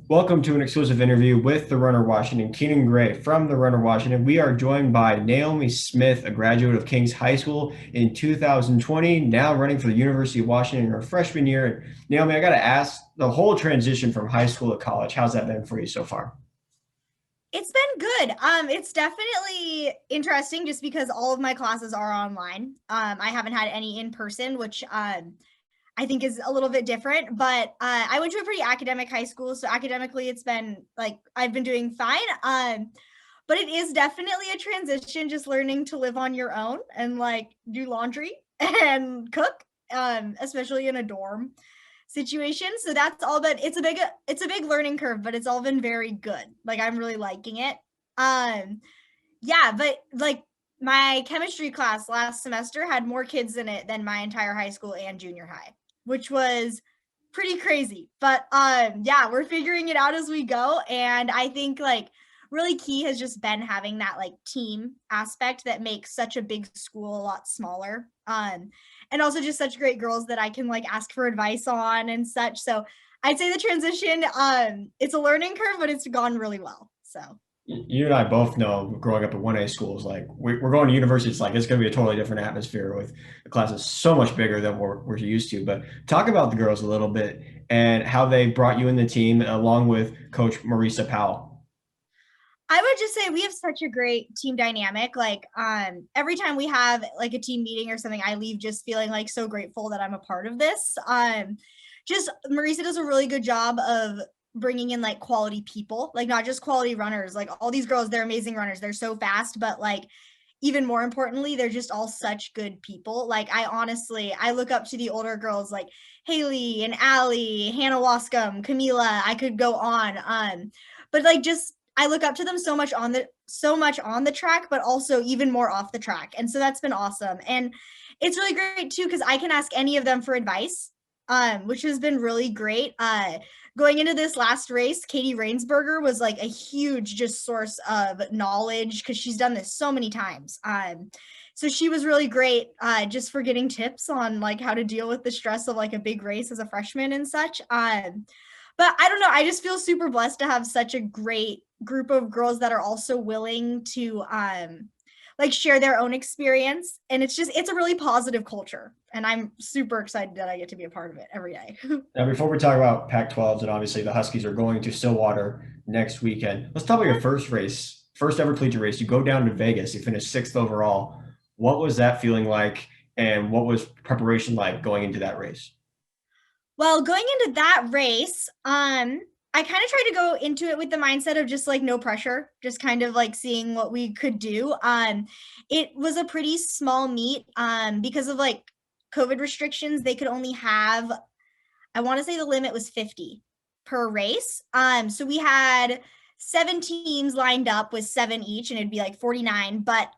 Welcome to an exclusive interview with the Runner Washington, Keenan Gray from the Runner Washington. We are joined by Naomi Smith, a graduate of King's High School in 2020, now running for the University of Washington in her freshman year. And Naomi, I got to ask, the whole transition from high school to college, how's that been for you so far? It's been good. It's definitely interesting just because all of my classes are online. I haven't had any in person, which I think is a little bit different, but I went to a pretty academic high school. So academically, it's been like I've been doing fine. But it is definitely a transition just learning to live on your own and like do laundry and cook, especially in a dorm situation. So that's all been it's a big learning curve, but it's all been very good. Like I'm really liking it. Yeah, but like my chemistry class last semester had more kids in it than my entire high school and junior high, which was pretty crazy. But yeah, we're figuring it out as we go. And I think like really key has just been having that like team aspect that makes such a big school a lot smaller. And also just such great girls that I can like ask for advice on and such. So I'd say the transition, it's a learning curve, but it's gone really well. So You and I both know growing up at 1A schools, like we're going to university, it's like it's going to be a totally different atmosphere with the classes so much bigger than we're used to. But talk about the girls a little bit and how they brought you in the team along with Coach Marisa Powell. I would just say we have such a great team dynamic. Like every time we have like a team meeting or something, I leave just feeling like so grateful that I'm a part of this. Just Marisa does a really good job of bringing in like quality people, like not just quality runners. Like all these girls, they're amazing runners. They're so fast, but like even more importantly, they're just all such good people. Like I look up to the older girls like Haley and Allie, Hannah Wascom, Camila. I could go on. But like just I look up to them so much on the track, but also even more off the track. And so that's been awesome. And it's really great too, because I can ask any of them for advice, which has been really great. Going into this last race, Katie Rainsberger was like a huge just source of knowledge because she's done this so many times. So she was really great just for getting tips on like how to deal with the stress of like a big race as a freshman and such. But I don't know. I just feel super blessed to have such a great group of girls that are also willing to like share their own experience. And it's a really positive culture. And I'm super excited that I get to be a part of it every day. Now, before we talk about Pac-12s and obviously the Huskies are going to Stillwater next weekend, let's talk about your first race, first ever collegiate race. You go down to Vegas, you finished sixth overall. What was that feeling like, and what was preparation like going into that race? Well, going into that race, I kind of tried to go into it with the mindset of just like no pressure, just kind of like seeing what we could do. It was a pretty small meet because of like COVID restrictions. They could only have, I want to say the limit was 50 per race. So we had 7 teams lined up with 7 each, and it'd be like 49. But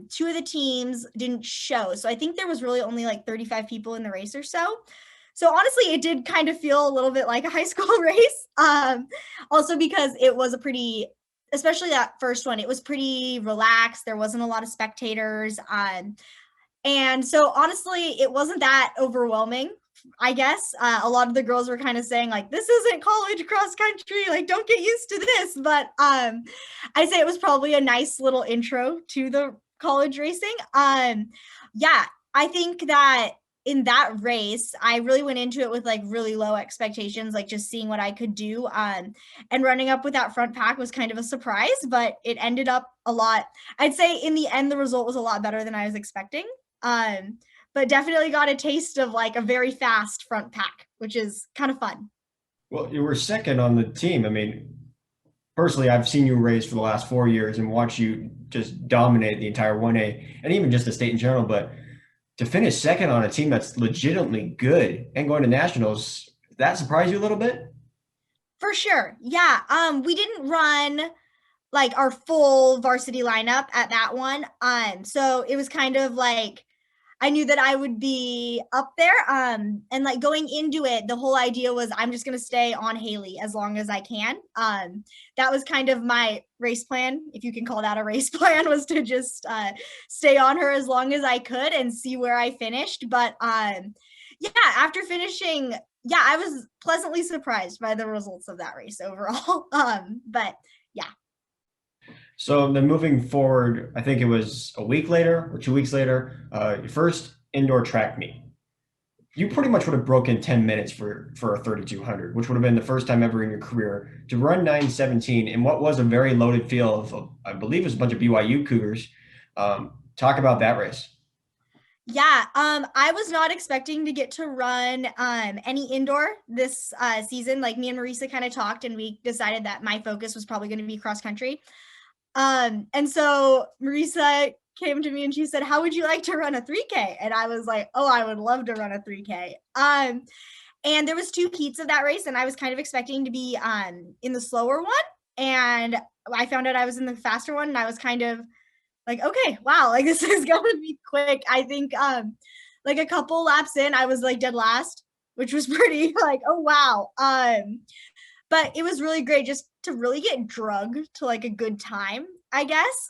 two of the teams didn't show, so I think there was really only like 35 people in the race or so. So honestly, it did kind of feel a little bit like a high school race. Also because it was a pretty, especially that first one, it was pretty relaxed. There wasn't a lot of spectators. And so honestly, it wasn't that overwhelming. I guess a lot of the girls were kind of saying like, this isn't college cross country, like don't get used to this. But I'd say it was probably a nice little intro to the college racing. Yeah, I think that in that race, I really went into it with like really low expectations, like just seeing what I could do. And running up with that front pack was kind of a surprise, but it ended up a lot. I'd say in the end, the result was a lot better than I was expecting. But definitely got a taste of like a very fast front pack, which is kind of fun. Well, you were second on the team. I mean, personally, I've seen you race for the last 4 years and watch you just dominate the entire 1A and even just the state in general. But to finish second on a team that's legitimately good and going to nationals, that surprised you a little bit? For sure. Yeah. We didn't run like our full varsity lineup at that one. So it was kind of like I knew that I would be up there. And like going into it, the whole idea was I'm just gonna stay on Haley as long as I can. That was kind of my race plan, if you can call that a race plan, was to just stay on her as long as I could and see where I finished. But yeah, after finishing yeah, I was pleasantly surprised by the results of that race overall. But yeah. So then moving forward, I think it was a week later or 2 weeks later, your first indoor track meet. You pretty much would have broken 10 minutes for a 3,200, which would have been the first time ever in your career to run 9:17 in what was a very loaded field of, I believe it was a bunch of BYU Cougars. Talk about that race. Yeah, I was not expecting to get to run any indoor this season. Like me and Marisa kind of talked, and we decided that my focus was probably going to be cross country. And so Marisa came to me and she said, "How would you like to run a 3K?" And I was like, "Oh, I would love to run a 3K." And there was 2 heats of that race, and I was kind of expecting to be in the slower one, and I found out I was in the faster one, and I was kind of like, okay, wow, like this is going to be quick. I think like a couple laps in, I was like dead last, which was pretty like, oh wow. But it was really great just to really get drugged to like a good time, I guess.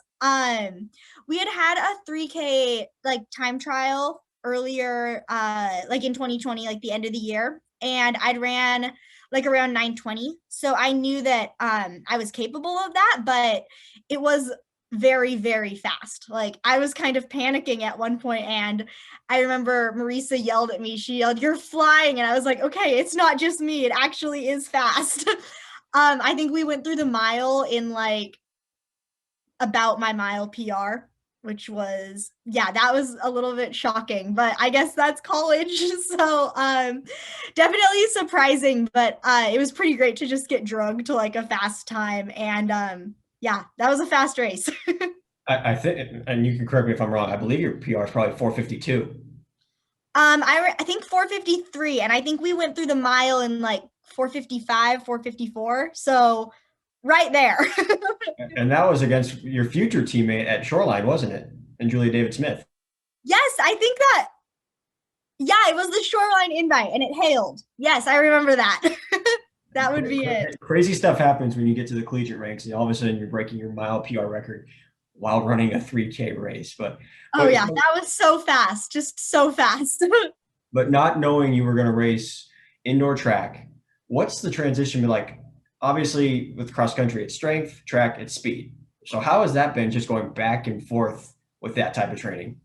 We had a 3K like time trial earlier, like in 2020, like the end of the year, and I'd ran like around 9:20. So I knew that I was capable of that, but it was very, very fast. Like I was kind of panicking at one point, and I remember Marisa yelled at me. She yelled, "You're flying." And I was like, okay, it's not just me. It actually is fast. I think we went through the mile in like about my mile PR, which was, yeah, that was a little bit shocking, but I guess that's college. So definitely surprising, but it was pretty great to just get drugged to like a fast time. And yeah, that was a fast race. I think, and you can correct me if I'm wrong, I believe your PR is probably 4:52. I think 4:53, and I think we went through the mile in like 4:55, 4:54. So right there. And that was against your future teammate at Shoreline, wasn't it? And Julia David Smith. Yes, I think that, yeah, it was the Shoreline invite and it hailed. Yes, I remember that. That would be it. Crazy stuff happens when you get to the collegiate ranks, and all of a sudden you're breaking your mile PR record while running a 3K race. Oh yeah, that was so fast, just so fast. But not knowing you were going to race indoor track, what's the transition been like? Obviously, with cross country, it's strength, track, it's speed. So how has that been just going back and forth with that type of training?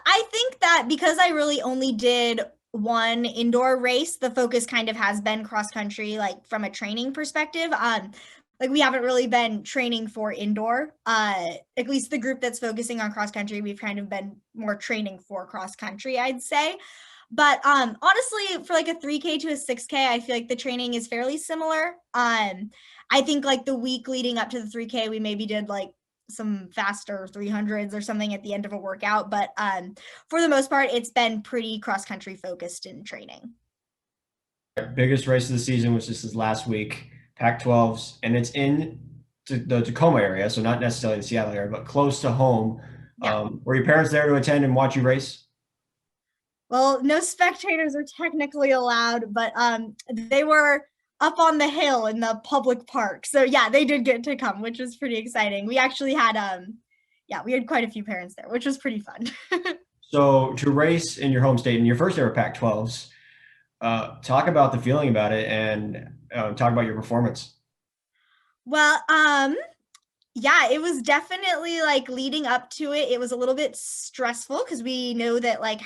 I think that because I really only did one indoor race, the focus kind of has been cross country, like from a training perspective. Like we haven't really been training for indoor. At least the group that's focusing on cross country, we've kind of been more training for cross country, I'd say. But honestly, for like a 3K to a 6K, I feel like the training is fairly similar. I think like the week leading up to the 3K, we maybe did like some faster 300s or something at the end of a workout. But for the most part, it's been pretty cross country focused in training. Biggest race of the season was just this last week, Pac-12s, and it's in the Tacoma area, so not necessarily the Seattle area, but close to home. Yeah. Were your parents there to attend and watch you race? Well, no spectators are technically allowed, but they were up on the hill in the public park. So yeah, they did get to come, which was pretty exciting. We actually had yeah, we had quite a few parents there, which was pretty fun. So to race in your home state in your first ever Pac-12s, talk about the feeling about it and talk about your performance. Well, yeah, it was definitely like leading up to it. It was a little bit stressful because we know that like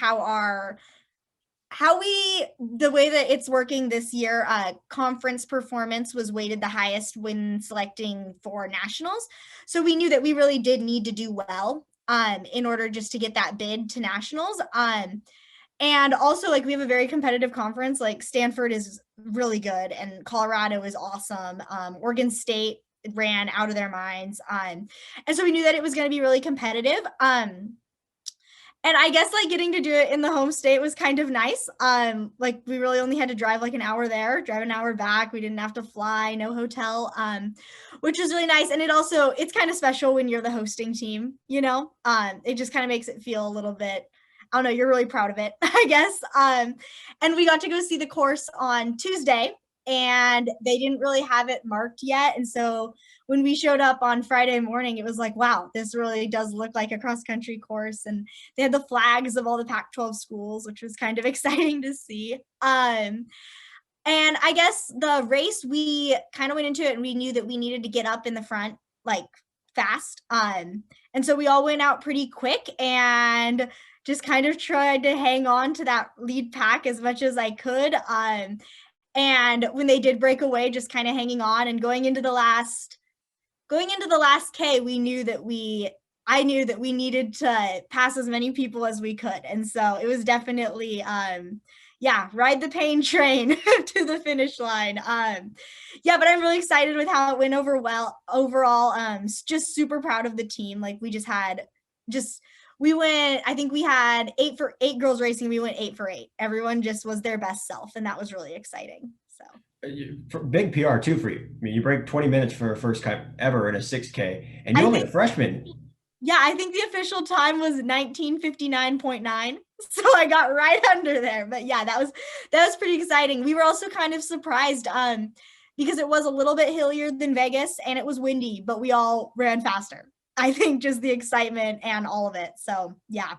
the way that it's working this year, conference performance was weighted the highest when selecting for nationals. So we knew that we really did need to do well in order just to get that bid to nationals. And also like we have a very competitive conference. Like Stanford is really good and Colorado is awesome. Oregon State ran out of their minds. And so we knew that it was going to be really competitive. And I guess like getting to do it in the home state was kind of nice. Like we really only had to drive like an hour there, drive an hour back. We didn't have to fly, no hotel, which was really nice. And it's kind of special when you're the hosting team, you know, it just kind of makes it feel a little bit, I don't know, you're really proud of it, I guess. And we got to go see the course on Tuesday. and they didn't really have it marked yet. And so when we showed up on Friday morning, it was like, wow, this really does look like a cross country course. And they had the flags of all the Pac-12 schools, which was kind of exciting to see. And I guess the race, we kind of went into it and we knew that we needed to get up in the front, like fast. And so we all went out pretty quick and just kind of tried to hang on to that lead pack as much as I could. And when they did break away, just kind of hanging on and going into the last K, I knew that we needed to pass as many people as we could. And so it was definitely, ride the pain train to the finish line. But I'm really excited with how it went overall. Just super proud of the team. Like I think we had 8 girls racing. We went 8 for 8. Everyone just was their best self. And that was really exciting. So big PR too for you. I mean, you break 20 minutes for a first time ever in a 6K, and you're only a freshman. Yeah, I think the official time was 19:59.9. So I got right under there. But yeah, that was pretty exciting. We were also kind of surprised because it was a little bit hillier than Vegas and it was windy, but we all ran faster. I think just the excitement and all of it. So yeah.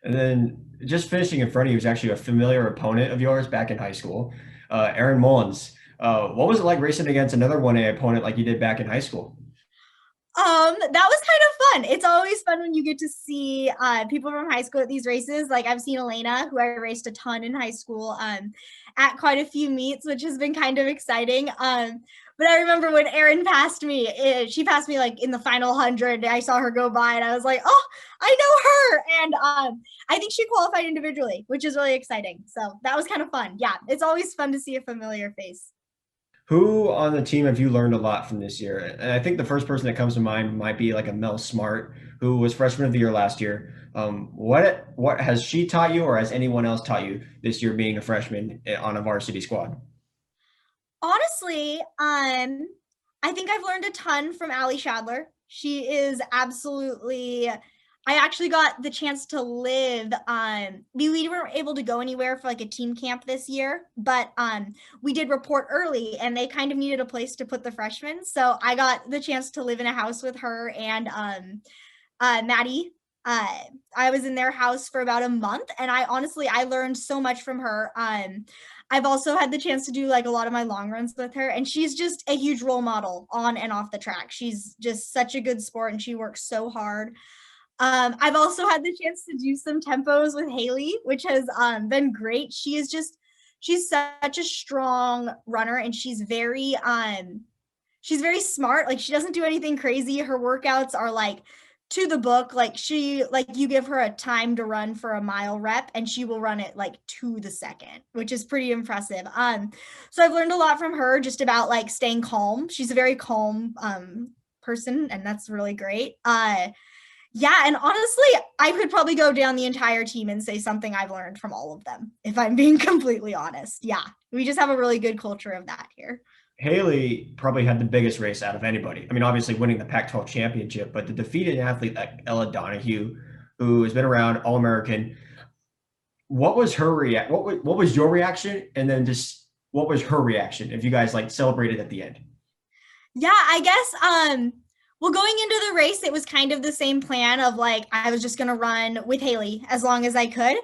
And then just finishing in front of you was actually a familiar opponent of yours back in high school, Erin Mullins. What was it like racing against another 1A opponent like you did back in high school? That was kind of fun. It's always fun when you get to see people from high school at these races. Like I've seen Elena, who I raced a ton in high school, at quite a few meets, which has been kind of exciting. But I remember when Erin passed me, she passed me like in the final 100. I saw her go by and I was like, oh, I know her. And I think she qualified individually, which is really exciting. So that was kind of fun. Yeah, it's always fun to see a familiar face. Who on the team have you learned a lot from this year? And I think the first person that comes to mind might be like a Mel Smart, who was freshman of the year last year. What has she taught you, or has anyone else taught you this year being a freshman on a varsity squad? Honestly, I think I've learned a ton from Allie Shadler. She is absolutely. I actually got the chance to live. We weren't able to go anywhere for like a team camp this year, but we did report early, and they kind of needed a place to put the freshmen. So I got the chance to live in a house with her and Maddie. I was in their house for about a month, and I learned so much from her. I've also had the chance to do like a lot of my long runs with her, and she's just a huge role model on and off the track. She's just such a good sport, and she works so hard. I've also had the chance to do some tempos with Haley, which has been great. She's such a strong runner, and she's very smart. Like she doesn't do anything crazy. Her workouts are like to the book. Like you give her a time to run for a mile rep and she will run it like to the second, which is pretty impressive. So I've learned a lot from her just about like staying calm. She's a very calm person, and that's really great. And honestly, I could probably go down the entire team and say something I've learned from all of them, if I'm being completely honest. Yeah, we just have a really good culture of that here. Haley probably had the biggest race out of anybody. I mean, obviously winning the Pac-12 championship, but the defeated athlete like Ella Donahue, who has been around, All-American. What was her what was your reaction? And then just what was her reaction if you guys like celebrated at the end? Yeah, I guess well, going into the race, it was kind of the same plan of like I was just going to run with Haley as long as I could.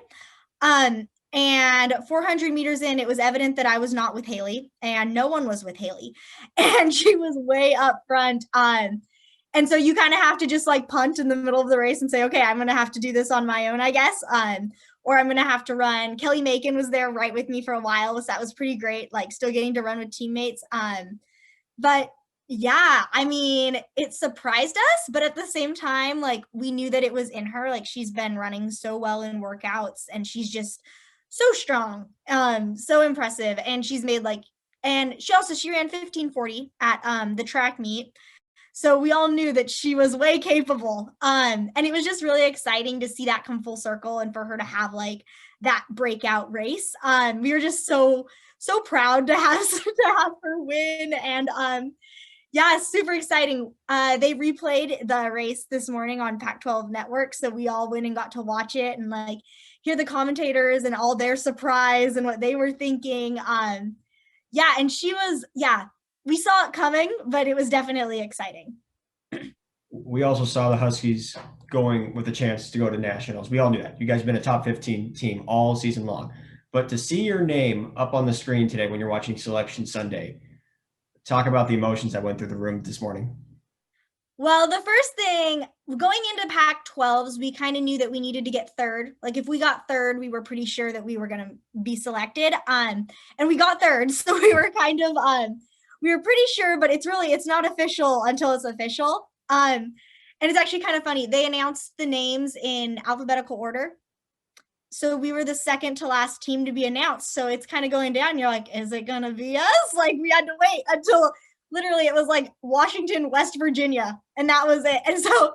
And 400 meters in, it was evident that I was not with Haley, and no one was with Haley, and she was way up front. And so you kind of have to just like punt in the middle of the race and say, okay, I'm going to have to do this on my own, I guess. Or I'm going to have to run. Kelly Macon was there right with me for a while. So that was pretty great. Like still getting to run with teammates. But yeah, I mean, it surprised us, but at the same time, like we knew that it was in her. Like she's been running so well in workouts, and she's just so strong, so impressive. And she's made like, and she ran 15:40 at the track meet. So we all knew that she was way capable. And it was just really exciting to see that come full circle and for her to have like that breakout race. We were just so proud to have her win. And yeah, super exciting. They replayed the race this morning on Pac-12 Network, so we all went and got to watch it and like hear the commentators and all their surprise and what they were thinking. Yeah, and she was, we saw it coming, but it was definitely exciting. We also saw the Huskies going with a chance to go to nationals. We all knew that. You guys have been a top 15 team all season long. But to see your name up on the screen today when you're watching Selection Sunday, talk about the emotions that went through the room this morning. Well, the first thing going into Pac-12s, we kind of knew that we needed to get third. Like if we got third, we were pretty sure that we were going to be selected. And we got third. So we were kind of, we were pretty sure, but it's not official until it's official. And it's actually kind of funny. They announced the names in alphabetical order. So we were the second to last team to be announced. So it's kind of going down. You're like, is it going to be us? Like we had to wait until literally it was like Washington, West Virginia, and that was it. And so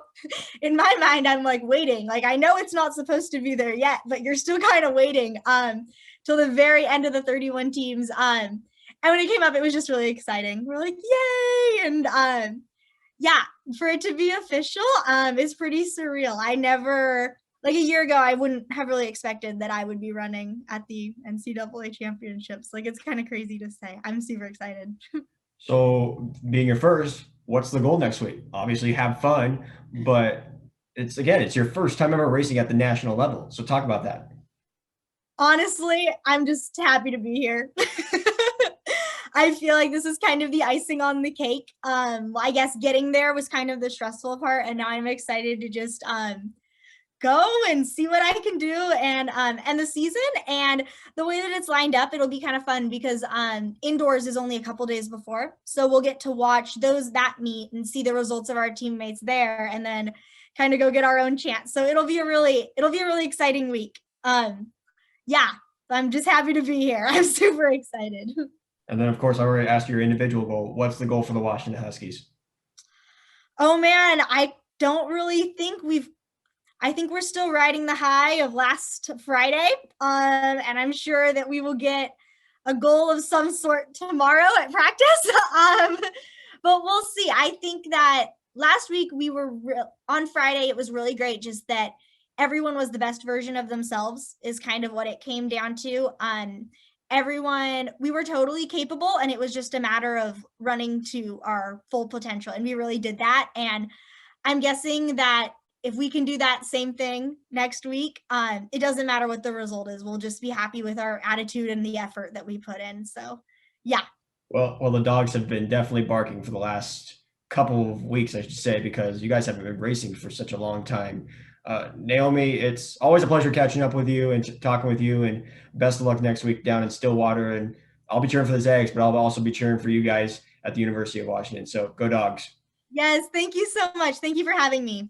in my mind, I'm like waiting. Like I know it's not supposed to be there yet, but you're still kind of waiting till the very end of the 31 teams. And when it came up, it was just really exciting. We're like, yay! And yeah, for it to be official is pretty surreal. I never, like a year ago, I wouldn't have really expected that I would be running at the NCAA championships. Like it's kind of crazy to say. I'm super excited. So, being your first, what's the goal next week? Obviously, have fun, but it's your first time ever racing at the national level. So, talk about that. Honestly, I'm just happy to be here. I feel like this is kind of the icing on the cake. I guess getting there was kind of the stressful part, and now I'm excited to just go and see what I can do and the season. And the way that it's lined up, it'll be kind of fun because indoors is only a couple days before, so we'll get to watch that meet and see the results of our teammates there, and then kind of go get our own chance. So it'll be a really exciting week. Yeah, I'm just happy to be here. I'm super excited. And then, of course, I already asked your individual goal. What's the goal for the Washington Huskies? Oh man, I don't really think I think we're still riding the high of last Friday. And I'm sure that we will get a goal of some sort tomorrow at practice. But we'll see. I think that last week on Friday, it was really great. Just that everyone was the best version of themselves is kind of what it came down to. We were totally capable, and it was just a matter of running to our full potential. And we really did that. And I'm guessing that if we can do that same thing next week, it doesn't matter what the result is. We'll just be happy with our attitude and the effort that we put in. So, yeah. Well, the Dogs have been definitely barking for the last couple of weeks, I should say, because you guys haven't been racing for such a long time. Naomi, it's always a pleasure catching up with you and talking with you, and best of luck next week down in Stillwater. And I'll be cheering for the Zags, but I'll also be cheering for you guys at the University of Washington. So go Dogs. Yes. Thank you so much. Thank you for having me.